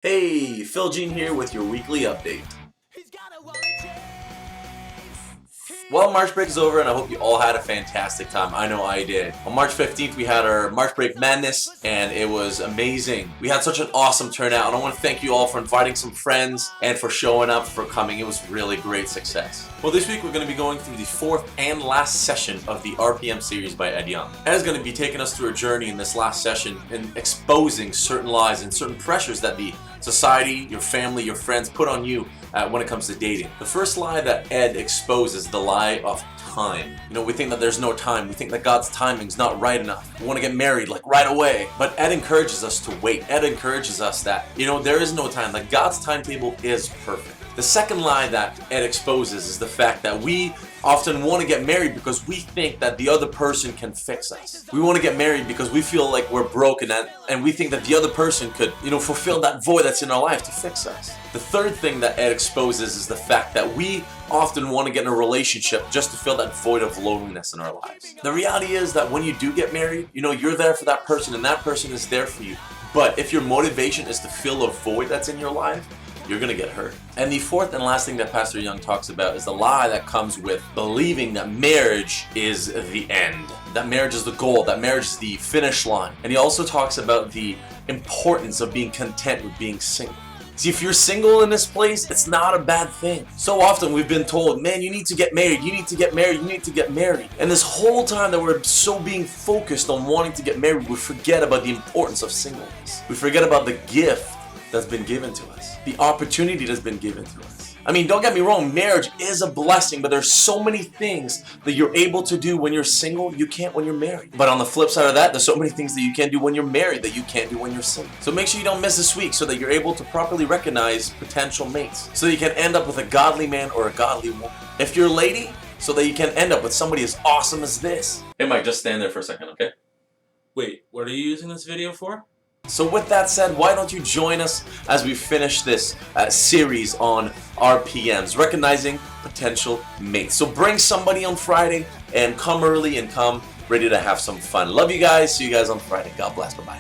Hey, Phil Jean here with your weekly update. Well, March break is over and I hope you all had a fantastic time. I know I did. On March 15th, we had our March break madness and it was amazing. We had such an awesome turnout and I want to thank you all for inviting some friends and for showing up, for coming. It was really great success. Well, this week we're going to be going through the fourth and last session of the RPM series by Ed Young. Ed is going to be taking us through a journey in this last session and exposing certain lies and certain pressures that the society, your family, your friends put on you when it comes to dating. The first lie that Ed exposes, the lie of time. You know, we think that there's no time. We think that God's timing's not right enough. We want to get married like right away. But Ed encourages us to wait. Ed encourages us that, you know, there is no time. That God's timetable is perfect. The second lie that Ed exposes is the fact that we often want to get married because we think that the other person can fix us. We want to get married because we feel like we're broken and we think that the other person could, you know, fulfill that void that's in our life to fix us. The third thing that Ed exposes is the fact that we often want to get in a relationship just to fill that void of loneliness in our lives. The reality is that when you do get married, you know, you're there for that person and that person is there for you. But if your motivation is to fill a void that's in your life, you're gonna get hurt. And the fourth and last thing that Pastor Young talks about is the lie that comes with believing that marriage is the end, that marriage is the goal, that marriage is the finish line. And he also talks about the importance of being content with being single. See, if you're single in this place, it's not a bad thing. So often we've been told, man, you need to get married, you need to get married, you need to get married. And this whole time that we're so being focused on wanting to get married, we forget about the importance of singleness. We forget about the gift that's been given to us, the opportunity that's been given to us. I mean, don't get me wrong, marriage is a blessing, but there's so many things that you're able to do when you're single, you can't when you're married. But on the flip side of that, there's so many things that you can do when you're married that you can't do when you're single. So make sure you don't miss this week so that you're able to properly recognize potential mates, so that you can end up with a godly man or a godly woman. If you're a lady, so that you can end up with somebody as awesome as this. Hey Mike, just stand there for a second, okay? Wait, what are you using this video for? So with that said, why don't you join us as we finish this series on RPMs, recognizing potential mates. So bring somebody on Friday and come early and come ready to have some fun. Love you guys. See you guys on Friday. God bless. Bye-bye.